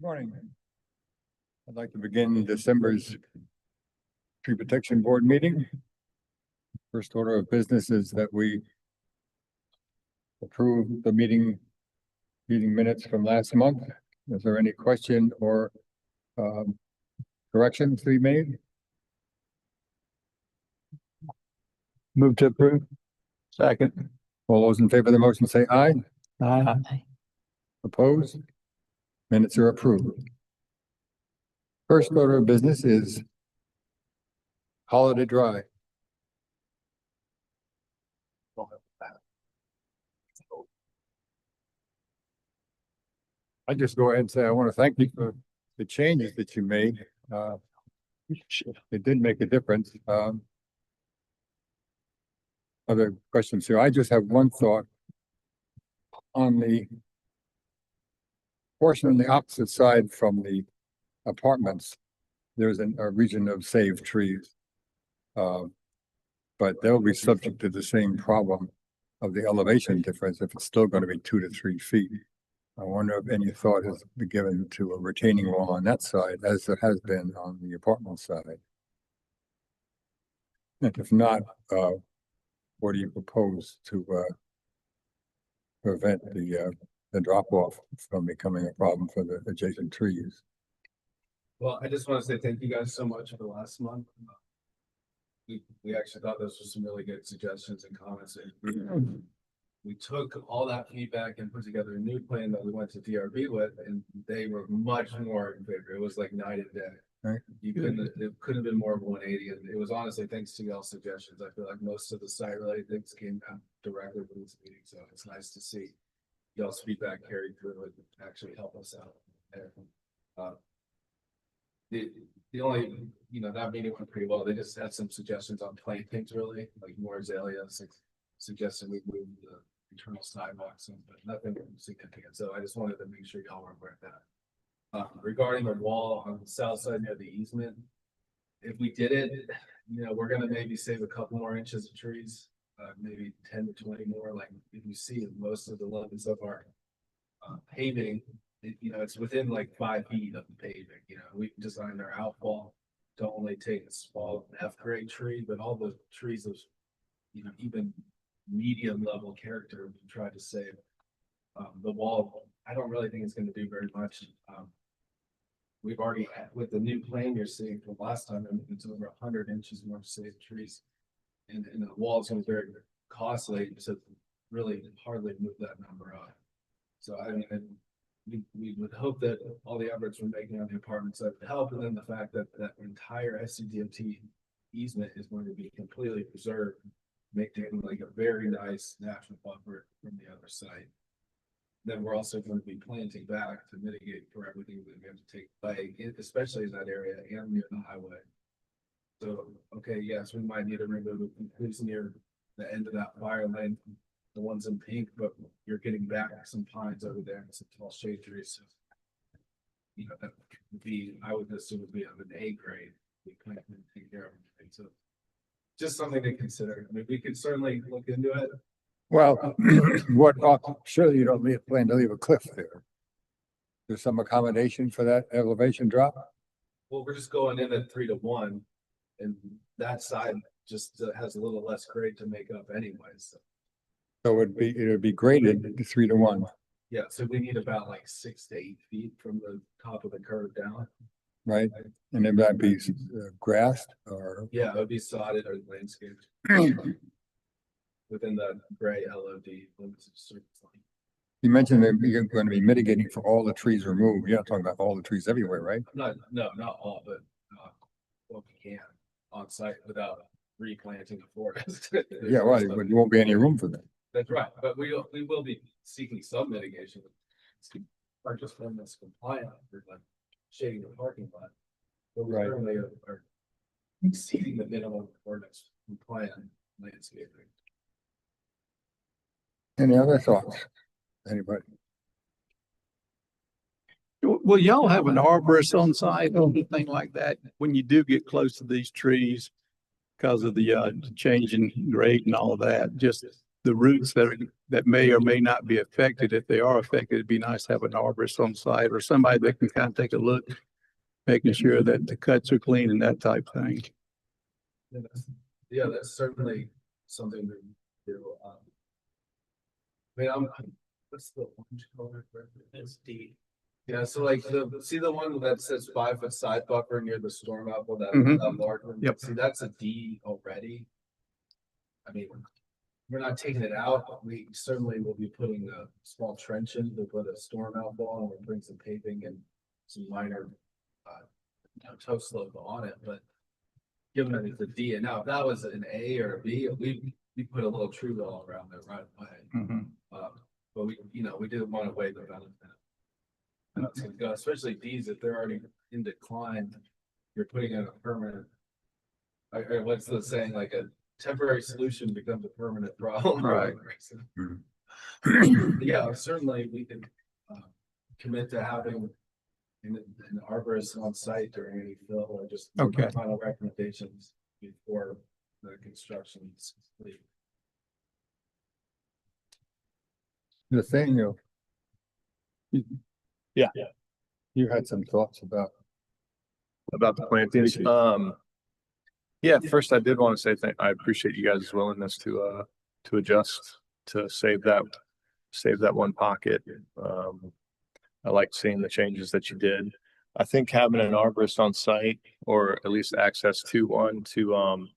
Morning. I'd like to begin December's Tree Protection Board meeting. First order of business is that we approve the meeting minutes from last month. Is there any question or corrections to be made? Move to approve. Second. All those in favor of the motion say aye. Aye. Opposed? Minutes are approved. First order of business is Holiday Drive. I just go ahead and say, I want to thank you for the changes that you made. It did make a difference. Other questions here. I just have one thought on the portion on the opposite side from the apartments. There's a region of saved trees. But they'll be subject to the same problem of the elevation difference if it's still going to be 2 to 3 feet. I wonder if any thought has been given to a retaining wall on that side as there has been on the apartment side. And if not, what do you propose to prevent the drop off from becoming a problem for the adjacent trees? Well, I just want to say thank you guys so much for last month. We actually thought those were some really good suggestions and comments. We took all that feedback and put together a new plan that we went to DRB with, and they were much more in favor. It was like night and day. Right. It couldn't have been more of 180. And it was honestly thanks to y'all's suggestions. I feel like most of the site related things came out directly from this meeting. So it's nice to see y'all's feedback carried through and actually help us out there. The only, that meeting went pretty well. They just had some suggestions on plantings, really, like more azaleas, suggested we move the internal sidewalks, but nothing significant. So I just wanted to make sure y'all were aware of that. Regarding the wall on the south side near the easement, if we did it, we're gonna maybe save a couple more inches of trees, maybe 10 to 20 more. Like if you see most of the limits of our paving, it's within like 5 feet of the paving. We designed our outfall to only take a small F-grade tree, but all the trees of, even medium level character, we tried to save. The wall, I don't really think it's going to do very much. We've already had, with the new plan you're seeing from last time, it's over 100 inches more saved trees, and the wall is going to be very costly to really hardly move that number up. So I mean, we would hope that all the efforts we're making on the apartment side would help, and then the fact that that entire SCDOT easement is going to be completely preserved, maintaining like a very nice natural buffer from the other side. Then we're also going to be planting back to mitigate for everything that we have to take away, especially in that area and near the highway. So, okay, yes, we might need to remove trees near the end of that fire lane, the ones in pink, but you're getting back some pines over there and some tall shade trees. So, that would be, I would assume, would be of an A grade. We plant and take care of everything. So, just something to consider. I mean, we could certainly look into it. Well, surely you don't plan to leave a cliff there. There's some accommodation for that elevation drop? Well, we're just going in at 3 to 1, and that side just has a little less grade to make up anyways. So it would be graded 3 to 1. Yeah, so we need about like 6 to 8 feet from the top of the curve down. Right, and it might be grassed or? Yeah, it would be sodded or landscaped within the gray LOD limits of surface line. You mentioned that you're going to be mitigating for all the trees removed. You're not talking about all the trees everywhere, right? No, not all, but what we can on site without replanting a forest. Yeah, well, there won't be any room for that. That's right, but we will be seeking some mitigation. Or just one that's compliant for like shading the parking lot. But we certainly are exceeding the minimum ordinance compliant landscaping. Any other thoughts? Anybody? Will y'all have an arborist on site or anything like that when you do get close to these trees because of the change in grade and all of that? Just the roots that may or may not be affected. If they are affected, it'd be nice to have an arborist on site or somebody that can kind of take a look, making sure that the cuts are clean and that type thing. Yeah, that's certainly something to do. I mean, what's the orange color? It's D. Yeah, so like see the one that says 5-foot side buffer near the storm apple, that large one? Yep. See, that's a D already. I mean, we're not taking it out, but we certainly will be putting a small trench in to put a storm outfall, and we'll bring some paving and some minor toe slope on it, but given that it's a D, and now if that was an A or a B, we put a little tree wall around it right away. But we didn't want to weigh the benefit. And that's gonna go, especially Ds, if they're already in decline, you're putting in a permanent. Or what's the saying, like a temporary solution becomes a permanent problem. Right. Yeah, certainly we can commit to having an arborist on site during any fill, or just Okay. final recommendations before the construction is complete. Nathaniel. Yeah. You had some thoughts about, About the plantings. Yeah, first I did want to say I appreciate you guys' willingness to adjust to save that one pocket. I like seeing the changes that you did. I think having an arborist on site, or at least access to one, to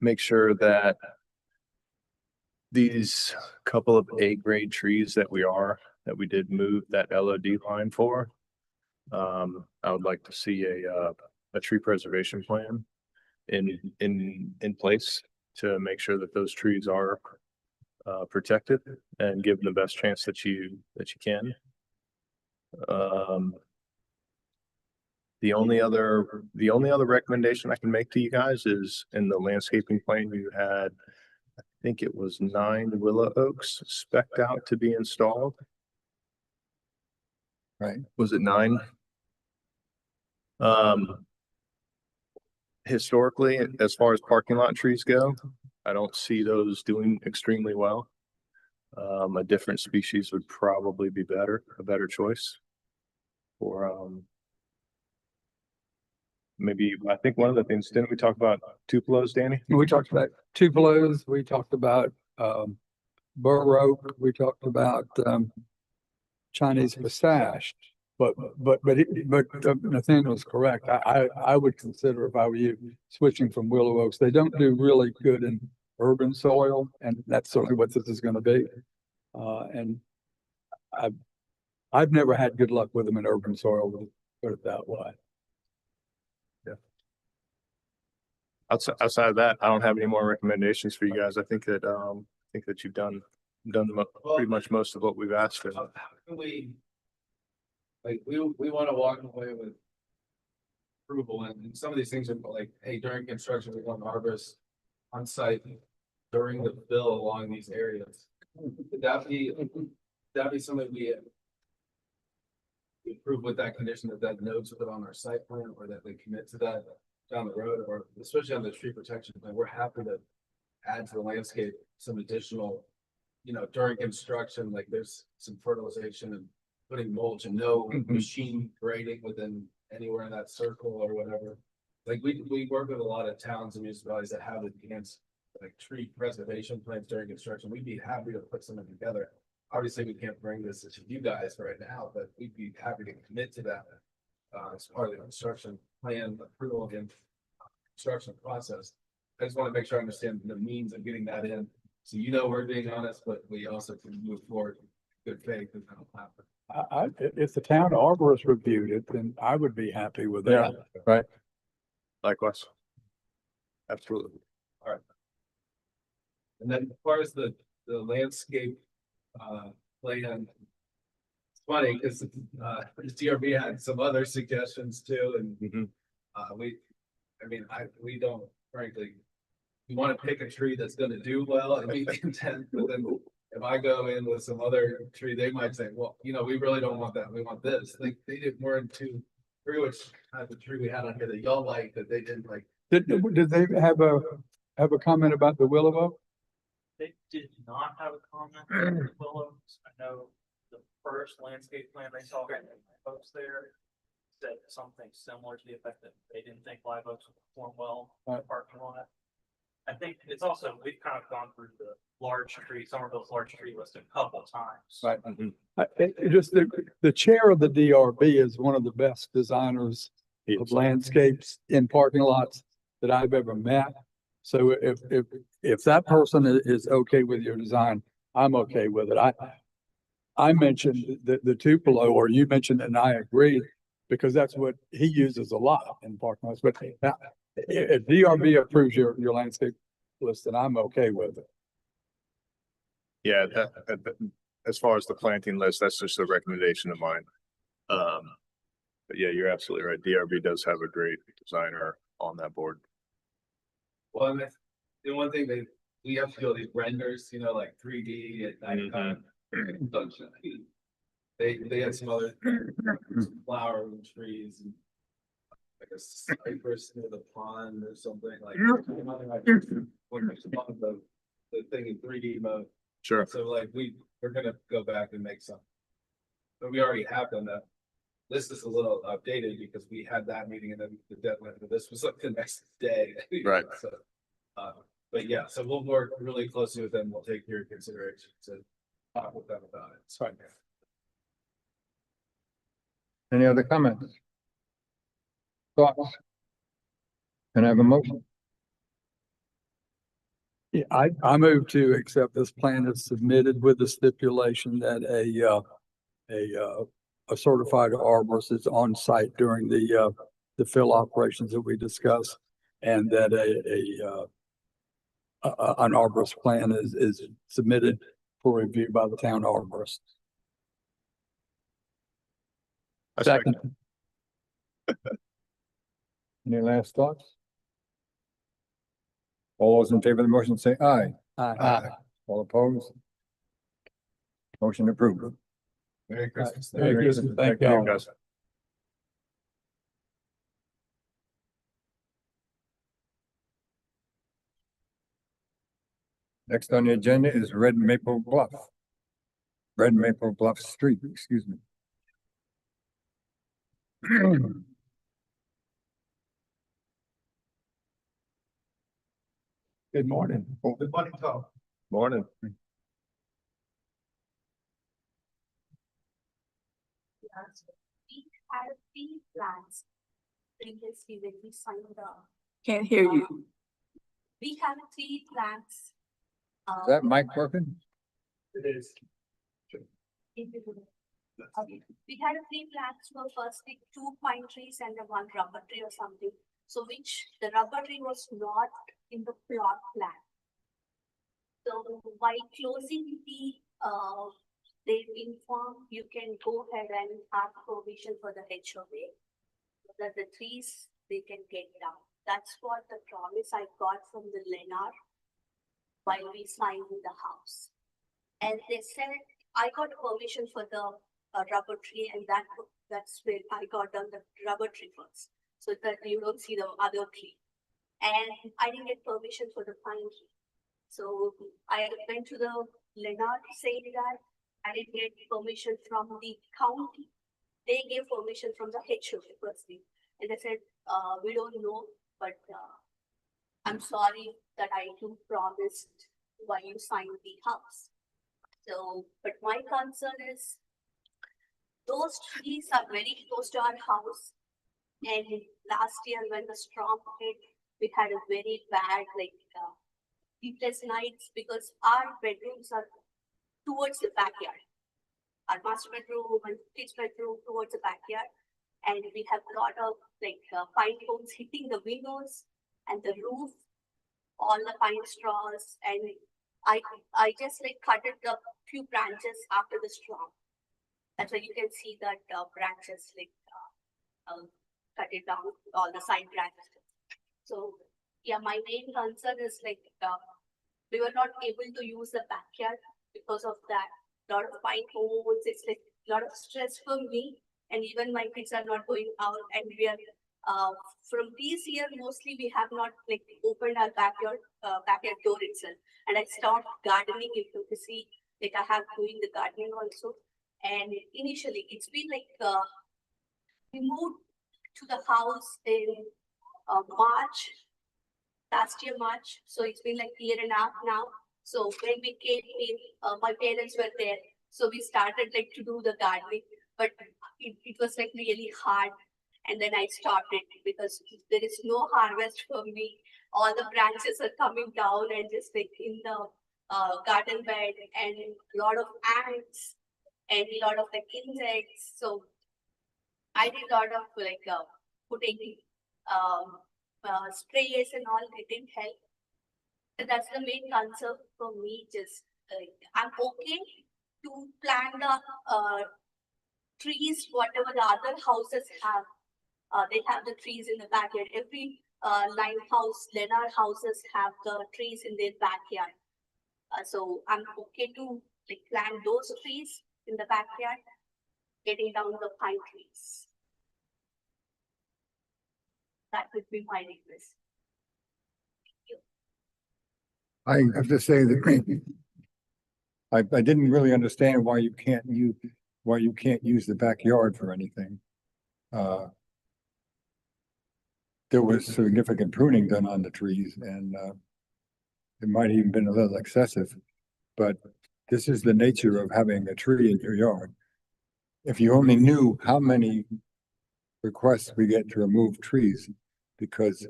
make sure that these couple of A-grade trees that we did move that LOD line for. I would like to see a tree preservation plan in place to make sure that those trees are protected and give them the best chance that you can. The only other recommendation I can make to you guys is in the landscaping plan you had, I think it was 9 willow oaks spec'd out to be installed. right? Was it 9? Historically, as far as parking lot trees go, I don't see those doing extremely well. A different species would probably be a better choice. Or maybe, I think one of the things, didn't we talk about tupelos, Danny? We talked about tupelos, we talked about bur oak, we talked about Chinese pistache. But Nathaniel's correct. I would consider, if I were you, switching from willow oaks. They don't do really good in urban soil, and that's certainly what this is going to be. And I've never had good luck with them in urban soil, to put it that way. Outside of that, I don't have any more recommendations for you guys. I think that you've done pretty much most of what we've asked for. How can we? Like, we want to walk away with approval, and some of these things are like, hey, during construction, we want arborists on site during the fill along these areas. Would that be something we approve with that condition, that notes put on our site plan, or that they commit to that down the road, or especially on the tree protection plan? We're happy to add to the landscape some additional, during construction, like there's some fertilization and putting mulch and no machine grading within anywhere in that circle or whatever. Like we work with a lot of towns and municipalities that have enhanced like tree preservation plans during construction. We'd be happy to put something together. Obviously, we can't bring this to you guys right now, but we'd be happy to commit to that as part of the construction plan approval and construction process. I just want to make sure I understand the means of getting that in. So we're being honest, but we also can move forward in good faith and that'll happen. If the town arborist reviewed it, then I would be happy with that. Yeah, right. Likewise. Absolutely. All right. And then as far as the landscape plan, it's funny because the DRB had some other suggestions too, and we don't, frankly, we want to pick a tree that's going to do well and meet the intent, but then if I go in with some other tree, they might say, well, we really don't want that. We want this. They did more into which type of tree we had on here that y'all like that they didn't like. Did they have a comment about the willow oak? They did not have a comment on the willows. I know the first landscape plan they saw from folks there said something similar to the effect that they didn't think live oaks would perform well in the parking lot. I think it's also, we've kind of gone through the large tree, Somerville's large tree list a couple times. Right. It just, the chair of the DRB is one of the best designers of landscapes in parking lots that I've ever met. So if that person is okay with your design, I'm okay with it. I mentioned the Tupelo, or you mentioned it, and I agree, because that's what he uses a lot in parking lots. But if DRB approves your landscape list, then I'm okay with it. Yeah, as far as the planting list, that's just a recommendation of mine. But yeah, you're absolutely right. DRB does have a great designer on that board. Well, and the one thing we have to do these renders, you know, like 3D at nighttime. They had some other flower and trees and like a cypress near the pond or something like. When there's the thing in 3D mode. Sure. So like we're gonna go back and make some. But we already have done that. This is a little updated because we had that meeting and then the deadline for this was like the next day. Right. So, but yeah, so we'll work really closely with them. We'll take your consideration to talk with them about it. It's fine. Any other comments? Thoughts? Can I have a motion? Yeah, I move to accept this plan as submitted with the stipulation that a certified arborist is on site during the fill operations that we discussed, and that an arborist plan is submitted for review by the town arborist. Second. Any last thoughts? All those in favor of the motion say aye. Aye. All opposed? Motion approved. Merry Christmas. Merry Christmas. Thank Thank you, you. guys. Next on the agenda is Red Maple Bluff. Red Maple Bluff Street, excuse me. Good morning. Good morning, Tom. Morning. We had 3 plans previously when we signed up. Can't hear you. We have 3 plans. Is that mic working? It is. Okay, we had 3 plans for firstly 2 pine trees and 1 rubber tree or something. So which the rubber tree was not in the plot plan. So by closing the they inform you can go ahead and ask permission for the HOA. So that the trees they can get down. That's what the promise I got from the Lennar while we signed the house. And they said I got permission for the rubber tree, and that's where I got on the rubber tree first, so that you don't see the other tree. And I didn't get permission for the pine tree. So I went to the Lennar saying that I didn't get permission from the county. They gave permission from the HOA firstly. And they said, we don't know, but I'm sorry that I too promised while you signed the house. So, but my concern is those trees are very close to our house. And last year when the storm hit, we had a very bad, sleepless nights because our bedrooms are towards the backyard. Our master bedroom and kids' bedroom towards the backyard. And we have a lot of pine cones hitting the windows and the roof, all the pine straws. And I just cut it a few branches after the storm. That's why you can see that branches cut it down, all the side branches. So yeah, my main concern is we were not able to use the backyard because of that. Lot of pine cones, it's a lot of stress for me, and even my kids are not going out, and we are From this year, mostly we have not like opened our backyard door itself. And I stopped gardening, if you can see, like I have doing the gardening also. And initially, it's been like, we moved to the house in March, last year March. So it's been like a year and a half now. So when we came in, my parents were there. So we started like to do the gardening, but it was like really hard. And then I stopped it because there is no harvest for me. All the branches are coming down and just like in the garden bed, and a lot of ants and a lot of like insects. So I did a lot of like putting sprays and all. It didn't help. So that's the main concern for me. Just I'm okay to plant the trees, whatever the other houses have. They have the trees in the backyard. Every line house, Lennar houses have the trees in their backyard. So I'm okay to like plant those trees in the backyard, getting down the pine trees. That would be my request. I have to say that I didn't really understand why you can't use the backyard for anything. There was significant pruning done on the trees, and it might even been a little excessive, but this is the nature of having a tree in your yard. If you only knew how many requests we get to remove trees because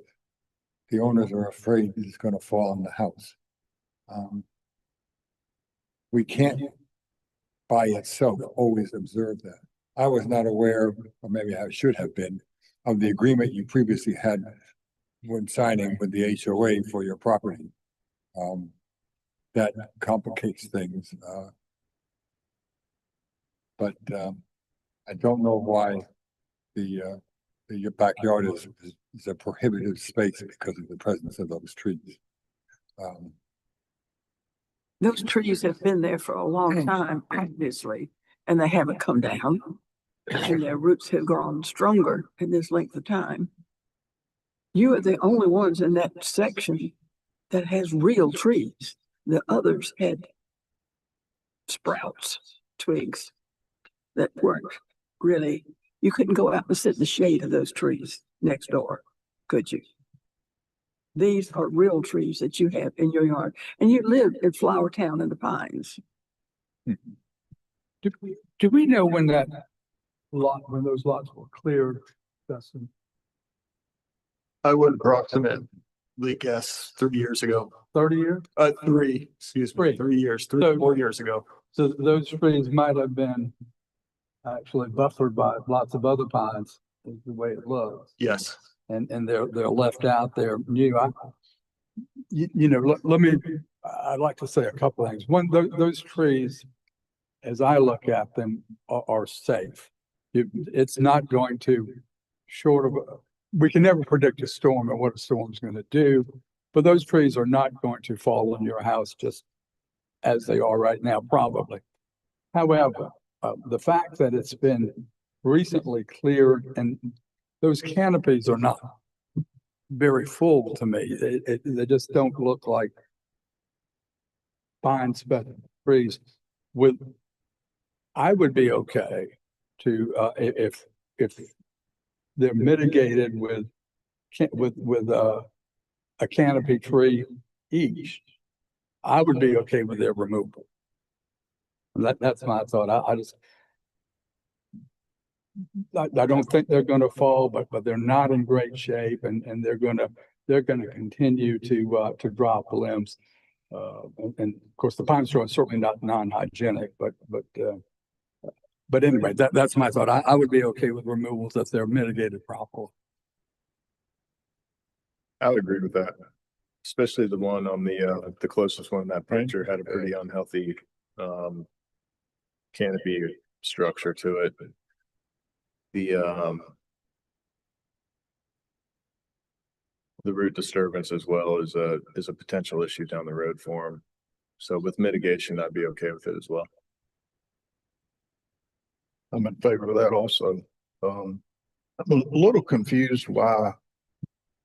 the owners are afraid it's going to fall on the house. We can't by itself always observe that. I was not aware, or maybe I should have been, of the agreement you previously had when signing with the HOA for your property. That complicates things. But I don't know why your backyard is a prohibited space because of the presence of those trees. Those trees have been there for a long time, obviously, and they haven't come down. And their roots have grown stronger in this length of time. You are the only ones in that section that has real trees. The others had sprouts, twigs that weren't really, you couldn't go out and sit in the shade of those trees next door, could you? These are real trees that you have in your yard, and you live in Flower Town in the Pines. Do we know when that when those lots were cleared, Dustin? I would approximately guess 3 years ago. 30 years? 3, excuse me, 3 years, 4 years ago. So those trees might have been actually buffered by lots of other pines, is the way it looks. Yes. And they're left out there new. I'd like to say a couple things. One, those trees, as I look at them, are safe. It's not going to, short of, we can never predict a storm and what a storm's going to do, but those trees are not going to fall on your house just as they are right now, probably. However, the fact that it's been recently cleared and those canopies are not very full to me. They just don't look like pine specimen trees. I would be okay to if they're mitigated with a canopy tree each. I would be okay with their removal. That's my thought. I don't think they're going to fall, but they're not in great shape, and they're going to continue to drop limbs. And of course, the pine straw is certainly not non-hygienic, but anyway, that's my thought. I would be okay with removals if they're mitigated properly. I would agree with that, especially the one on the closest one. That picture had a pretty unhealthy canopy structure to it. The root disturbance as well is a potential issue down the road for them. So with mitigation, I'd be okay with it as well. I'm in favor of that also. I'm a little confused why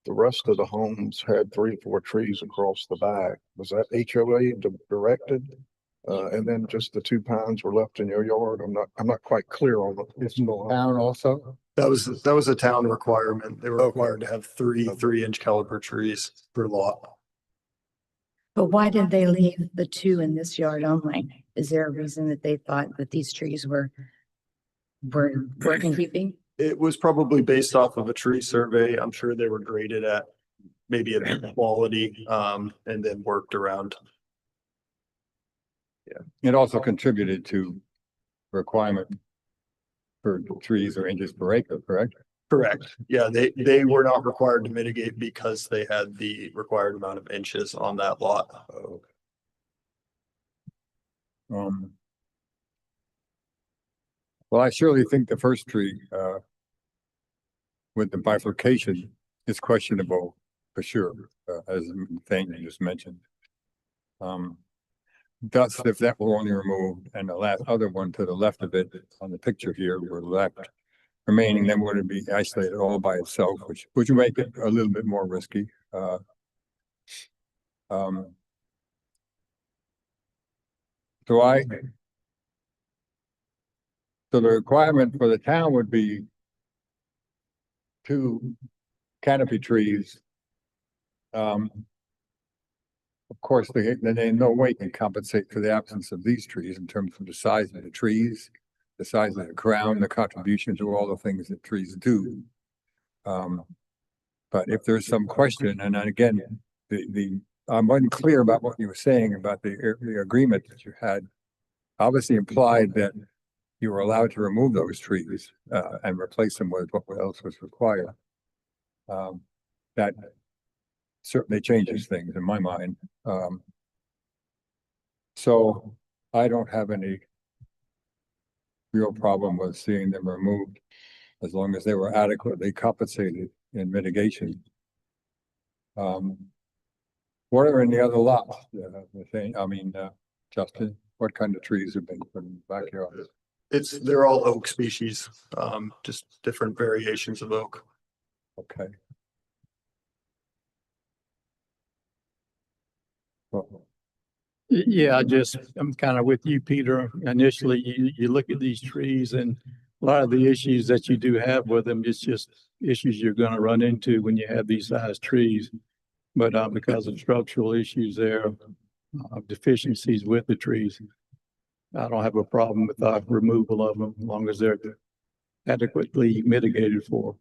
the rest of the homes had 3 or 4 trees across the back. Was that HOA directed? And then just the 2 pines were left in your yard? I'm not quite clear on what It's in the town also. That was a town requirement. They were required to have 3-inch caliber trees per lot. But why did they leave the 2 in this yard only? Is there a reason that they thought that these trees were in keeping? It was probably based off of a tree survey. I'm sure they were graded at maybe a quality, and then worked around. It also contributed to requirement for trees or inches per acre, correct? Correct. Yeah, they were not required to mitigate because they had the required amount of inches on that lot. Well, I surely think the first tree, with the bifurcation is questionable for sure, as Thane just mentioned. Thus, if that were only removed and the last other one to the left of it on the picture here were left remaining, then would it be isolated all by itself, which would make it a little bit more risky. So the requirement for the town would be 2 canopy trees. Of course, they in no way can compensate for the absence of these trees in terms of the size of the trees, the size of the crown, the contribution to all the things that trees do. But if there's some question, and then again, I'm unclear about what you were saying about the agreement that you had. Obviously implied that you were allowed to remove those trees, and replace them with what else was required. That certainly changes things in my mind. So I don't have any real problem with seeing them removed as long as they were adequately compensated in mitigation. What are in the other lots? Justin, what kind of trees have been put in the backyard? They're all oak species, just different variations of oak. Okay. Well, Yeah, I'm kind of with you, Peter. Initially, you look at these trees and a lot of the issues that you do have with them, it's just issues you're gonna run into when you have these size trees. But, because of structural issues there, deficiencies with the trees, I don't have a problem with the removal of them as long as they're adequately mitigated for.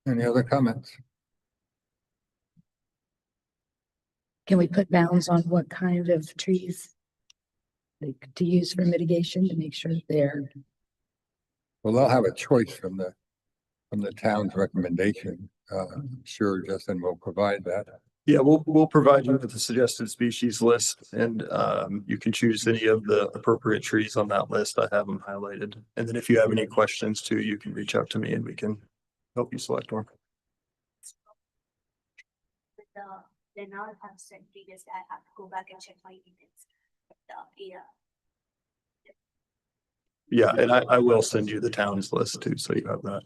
any other comments? Can we put bounds on what kind of trees like to use for mitigation to make sure that they're, Well, they'll have a choice from the town's recommendation. Sure, Justin will provide that. Yeah, we'll provide you with the suggested species list, and you can choose any of the appropriate trees on that list. I have them highlighted. And then if you have any questions too, you can reach out to me and we can help you select one. Then I'll have said previously, I have to go back and check my emails. Yeah, and I will send you the town's list too, so you have that.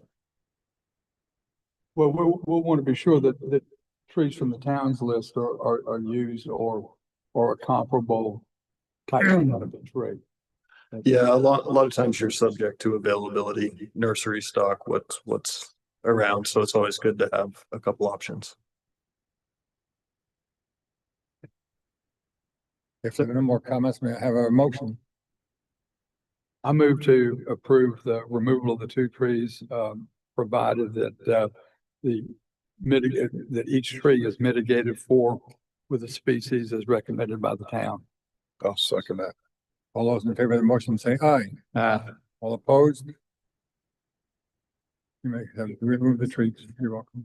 Well, we'll want to be sure that trees from the town's list are used or a comparable type of a tree. Yeah, a lot of times you're subject to availability, nursery stock, what's around, so it's always good to have a couple options. If there are no more comments, may I have a motion? I move to approve the removal of the 2 trees, provided that that each tree is mitigated for with the species as recommended by the town. I'll second that. All those in favor of the motion say aye. All opposed? You may have to remove the trees. You're welcome.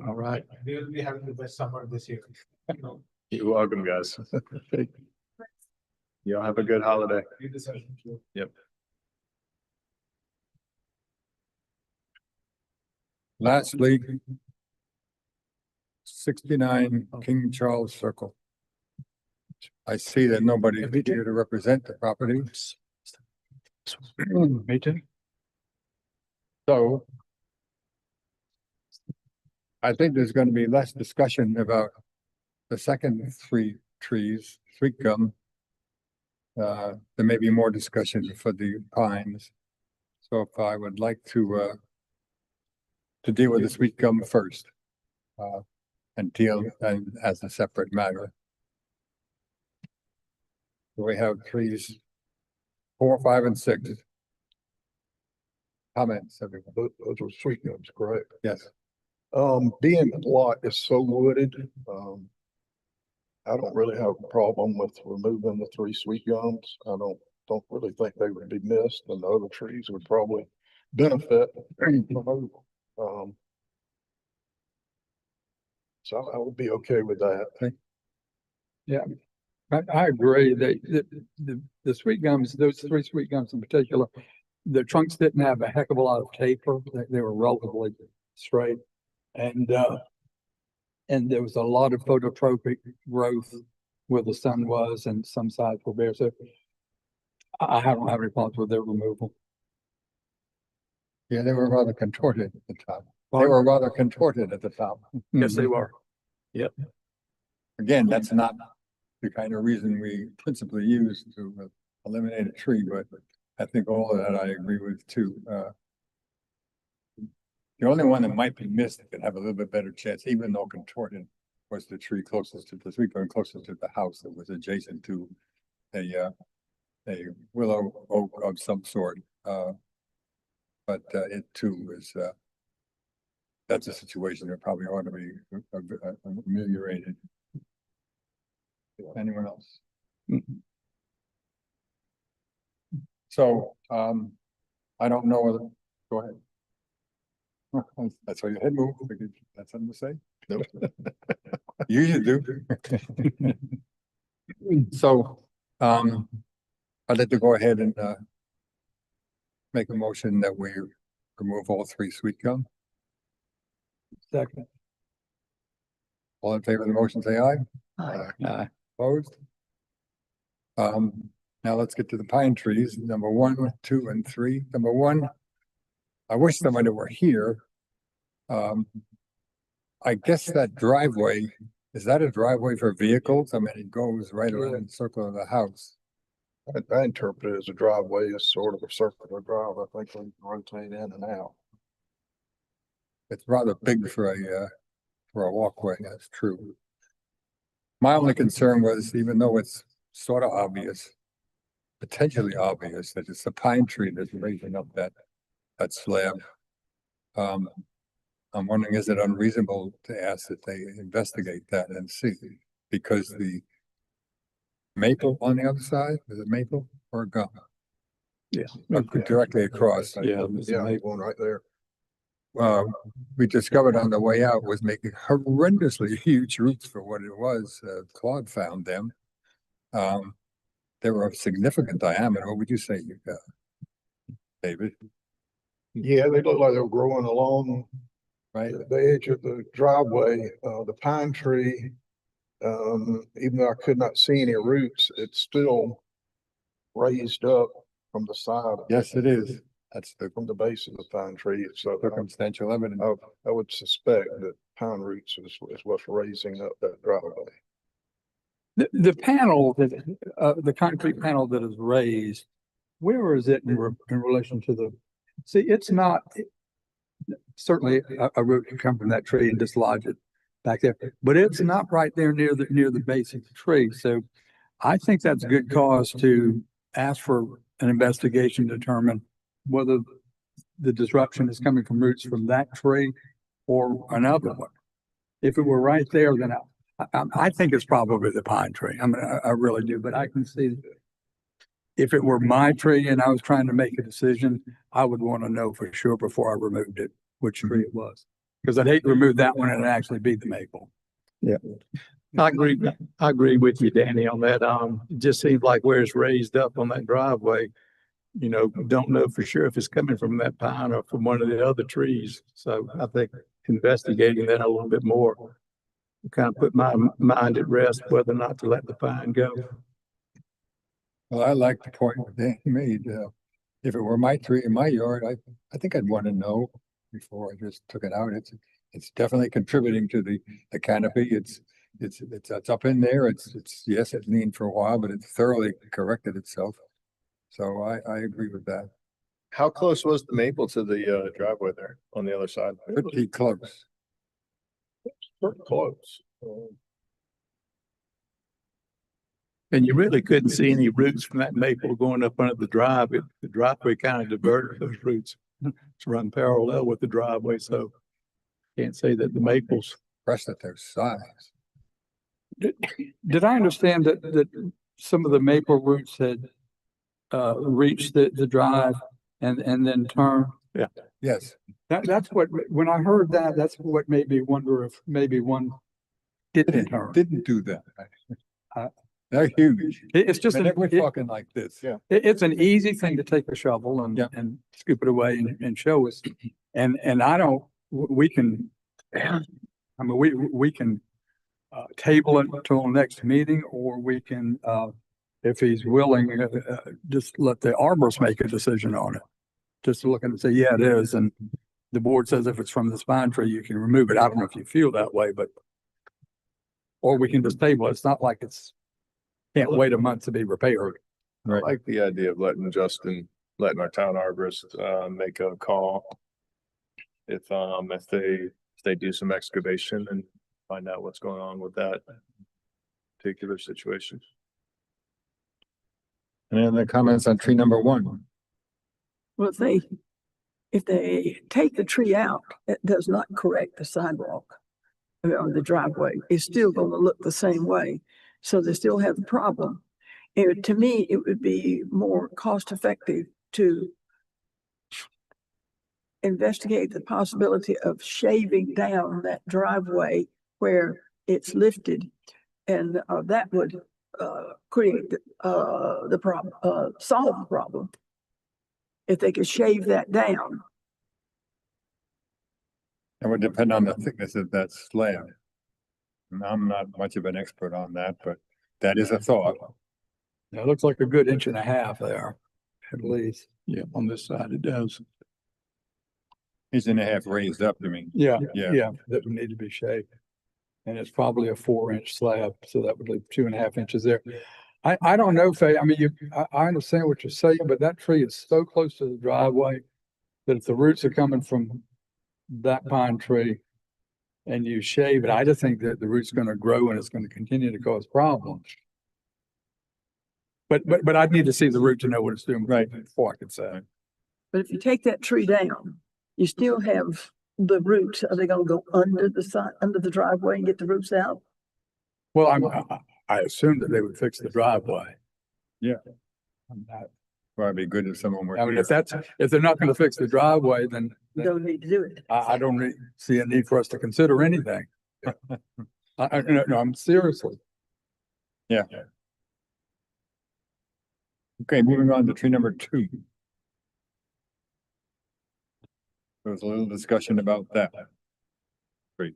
All right. We will be having the best summer this year. You're welcome, guys. Y'all have a good holiday. Yep. Lastly, 69 King Charles Circle. I see that nobody is here to represent the property. Me too. So I think there's gonna be less discussion about the second three trees, sweet gum. There may be more discussion for the pines. So if I would like to deal with the sweet gum first. And deal and as a separate matter. We have trees 4, 5, and 6. Comments, everyone? Those were sweet gums, correct? Yes. Being the lot is so wooded, I don't really have a problem with removing the 3 sweet gums. I don't really think they would be missed, and the other trees would probably benefit removal. So I would be okay with that. I agree. The sweet gums, those 3 sweet gums in particular, the trunks didn't have a heck of a lot of taper. They were relatively straight. And there was a lot of phototropic growth where the sun was and some sides were bare. So I don't have any problems with their removal. Yeah, they were rather contorted at the top. They were rather contorted at the top. Yes, they were. Yep. Again, that's not the kind of reason we principally use to eliminate a tree, but I think all of that I agree with too. The only one that might be missed that could have a little bit better chance, even though contorted, was the tree closest to the sweet gum, closest to the house that was adjacent to a willow oak of some sort. But it too is that's a situation that probably ought to be ameliorated. Anyone else? So, I don't know whether, go ahead. That's why your head moved. That's something to say? Nope. You usually do. So, I'd like to go ahead and, make a motion that we remove all 3 sweet gum. Second. All in favor of the motion, say aye. Aye. Opposed? Now let's get to the pine trees, number 1, 2, and 3. Number 1, I wish somebody were here. I guess that driveway, is that a driveway for vehicles? I mean, it goes right around the circle of the house. I interpret it as a driveway, as sort of a circular drive. I think we rotate in and out. It's rather big for a walkway, that's true. My only concern was, even though it's sort of obvious, potentially obvious, that it's a pine tree that's raising up that slab. I'm wondering, is it unreasonable to ask that they investigate that and see? Because the maple on the other side, is it maple or gum? Yeah. Directly across. Yeah. Yeah, one right there. We discovered on the way out was making horrendously huge roots for what it was. Claude found them. They were of significant diameter. What would you say, David? Yeah, they look like they were growing along Right? the edge of the driveway. The pine tree, even though I could not see any roots, it's still raised up from the side. Yes, it is. That's the From the base of the pine tree. So circumstantial evidence. I would suspect that pine roots is what's raising up that driveway. The panel that, the concrete panel that is raised, where is it in relation to the, see, it's not, certainly a root can come from that tree and dislodge it back there, but it's not right there near the base of the tree. So I think that's a good cause to ask for an investigation to determine whether the disruption is coming from roots from that tree or another one. If it were right there, then I think it's probably the pine tree. I mean, I really do, but I can see if it were my tree and I was trying to make a decision, I would want to know for sure before I removed it, which tree it was. Because I'd hate to remove that one and actually be the maple. Yeah. I agree with you, Danny, on that. It just seems like where it's raised up on that driveway, don't know for sure if it's coming from that pine or from one of the other trees. So I think investigating that a little bit more kind of put my mind at rest whether or not to let the pine go. Well, I like the point that Danny made. if it were my tree in my yard, I think I'd want to know before I just took it out. It's definitely contributing to the canopy. It's up in there. Yes, it leaned for a while, but it thoroughly corrected itself. So I agree with that. How close was the maple to the driveway there on the other side? Pretty close. Pretty close. And you really couldn't see any roots from that maple going up under the drive. The driveway kind of diverted those roots to run parallel with the driveway, so can't say that the maples. Impressed at their size. Did I understand that some of the maple roots had reached the drive and then turned? Yes, That's what, when I heard that, that's what made me wonder if maybe one didn't turn. didn't do that. Uh, They're huge. It's just, We're it- talking like this. Yeah. it's an easy thing to take a shovel Yeah. and scoop it away and show us. And I don't, we can, I mean, we can table it until next meeting, or we can, if he's willing, just let the arborist make a decision on it. Just look and say, yeah, it is. And the board says if it's from the spine tree, you can remove it. I don't know if you feel that way, but, or we can just table it. It's not like can't wait a month to be repaired. I like the idea of letting our town arborist, make a call. If they do some excavation and find out what's going on with that particular situation. Any other comments on tree number 1? Well, if they take the tree out, it does not correct the sidewalk or the driveway. It's still going to look the same way. So they still have the problem. To me, it would be more cost effective to investigate the possibility of shaving down that driveway where it's lifted. And that would create the problem, solve the problem. If they could shave that down. It would depend on the thickness of that slab. And I'm not much of an expert on that, but that is a thought. It looks like a good 1.5 inches there, at least. Yeah, on this side it does. 1.5 inches raised up, I mean. Yeah, Yeah. yeah, that would need to be shaved. And it's probably a 4-inch slab, so that would leave 2.5 inches there. I don't know, Faye, I mean, I understand what you're saying, but that tree is so close to the driveway that if the roots are coming from that pine tree and you shave it, I just think that the root's gonna grow and it's gonna continue to cause problems. But I'd need to see the root to know what it's doing before I could say. But if you take that tree down, you still have the roots. Are they gonna go under the driveway and get the roots out? Well, I assume that they would fix the driveway. Yeah. I'm not- Probably good if someone were I mean, here. if they're not gonna fix the driveway, then You don't need to do it. I don't see a need for us to consider anything. No, I'm seriously. Yeah. Okay, moving on to tree number 2. There was a little discussion about that. Great.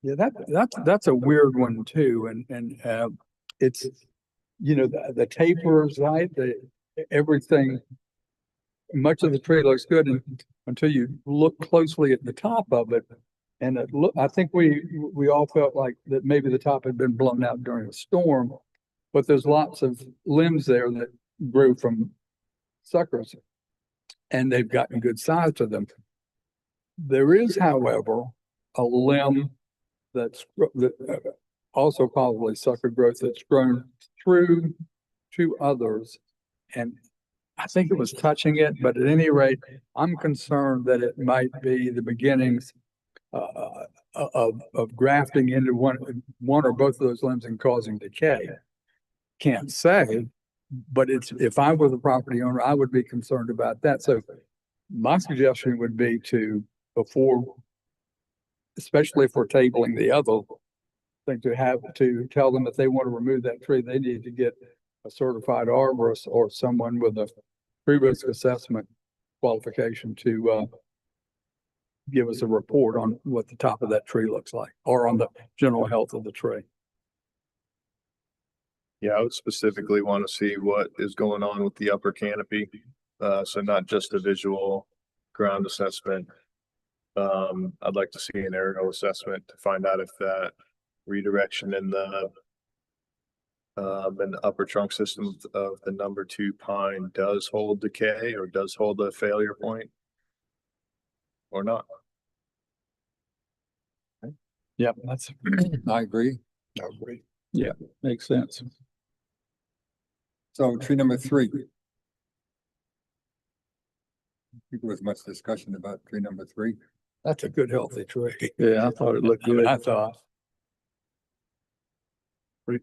Yeah, that's a weird one too, and it's, the tapers, right, everything. Much of the tree looks good until you look closely at the top of it. And I think we all felt like that maybe the top had been blown out during a storm, but there's lots of limbs there that grew from suckers and they've gotten good size to them. There is, however, a limb that also probably sucker growth that's grown through 2 others. And I think it was touching it, but at any rate, I'm concerned that it might be the beginnings of grafting into one or both of those limbs and causing decay. Can't say, but if I were the property owner, I would be concerned about that. So my suggestion would be especially if we're tabling the other thing, to tell them if they want to remove that tree, they need to get a certified arborist or someone with a tree risk assessment qualification to give us a report on what the top of that tree looks like, or on the general health of the tree. Yeah, I would specifically want to see what is going on with the upper canopy. So not just a visual ground assessment. I'd like to see an aerial assessment to find out if that redirection in the upper trunk system of the number 2 pine does hold decay or does hold a failure point or not. Yep, that's, I agree. I agree. makes sense. So tree number 3. I think there was much discussion about tree number 3. That's a good healthy tree. Yeah, I thought it looked good. I thought.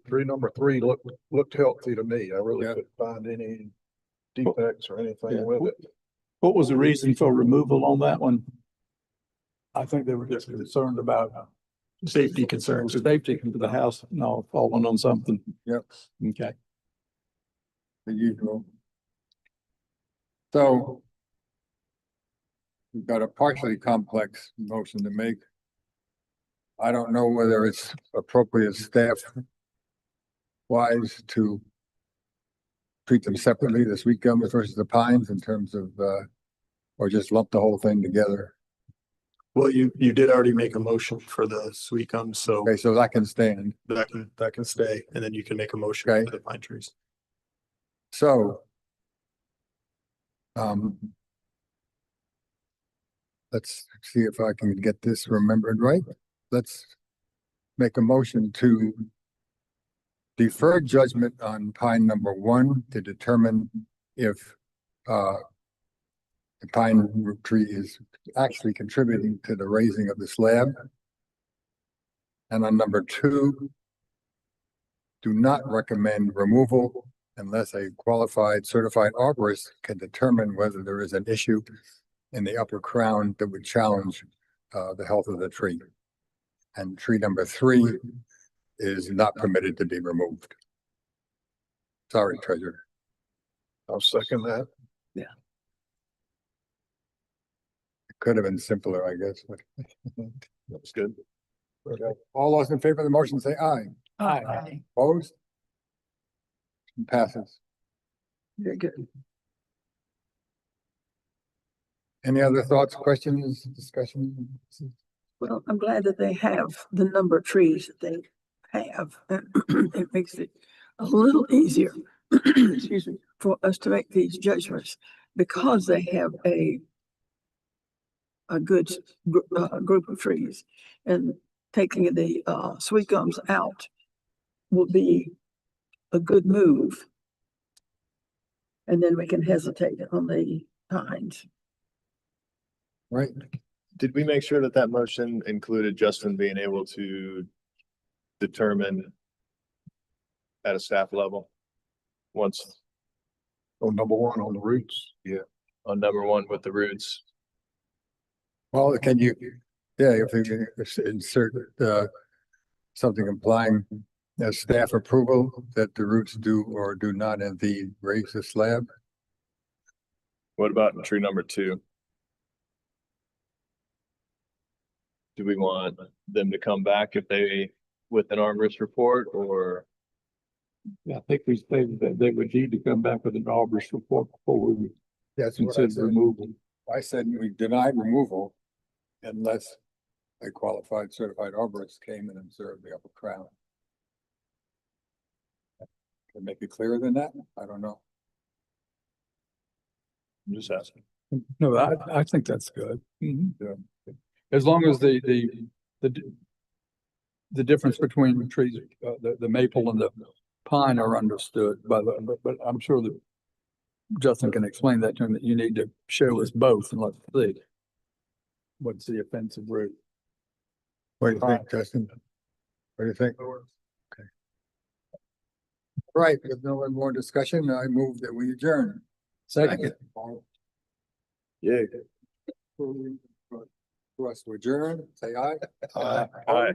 Tree number 3 looked healthy to me. I really Yeah. couldn't find any defects or Yeah. anything with it. What was the reason for removal on that one? I think they were just concerned about Safety concerns, safety to the house, no, falling on something. Yep. Okay. The usual. So we've got a partially complex motion to make. I don't know whether it's appropriate staff wise to treat them separately, the sweet gums versus the pines in terms of, or just lump the whole thing together. Well, you did already make a motion for the sweet gums, so Okay, so that can stand. that can stay, and then you can make a motion Okay. for the pine trees. So. Let's see if I can get this remembered right. Let's make a motion to defer judgment on pine number 1 to determine if the pine root tree is actually contributing to the raising of the slab. And on number 2, do not recommend removal unless a qualified certified arborist can determine whether there is an issue in the upper crown that would challenge the health of the tree. And tree number 3 is not permitted to be removed. Sorry, Treasurer. I'll second that. It could have been simpler, I guess. That's good. All those in favor of the motion say aye. Aye. Opposed? Motion passes. Very good. Any other thoughts, questions, discussion? Well, I'm glad that they have the number of trees that they have. It makes it a little easier, excuse me, for us to make these judgments because they have a good group of trees, and taking the sweet gums out will be a good move. And then we can hesitate on the pines. Right, Did we make sure that that motion included Justin being able to determine at a staff level? Once On number 1 on the roots. Yeah. on number 1 with the roots, well, can you, yeah, if you can insert something implying as staff approval that the roots do or do not indeed raise the slab? what about in tree number 2? Do we want them to come back if with an arborist report, or? Yeah, I think we stated that they would need to come back with an arborist report before we would That's what I consider said. removal. I said we denied removal unless a qualified certified arborist came and observed the upper crown. Can I make it clearer than that? I don't know. I'm just asking. No, I think that's good. Mhm. As long as the difference between the trees, the maple and the pine are understood but I'm sure that Justin can explain that to him, that you need to show us both and let's see what's the offensive root. What do you think, Justin? What do you think? Okay. Right, with no more discussion, I move that we adjourn. Second. Yeah. For us to adjourn, say aye. Aye.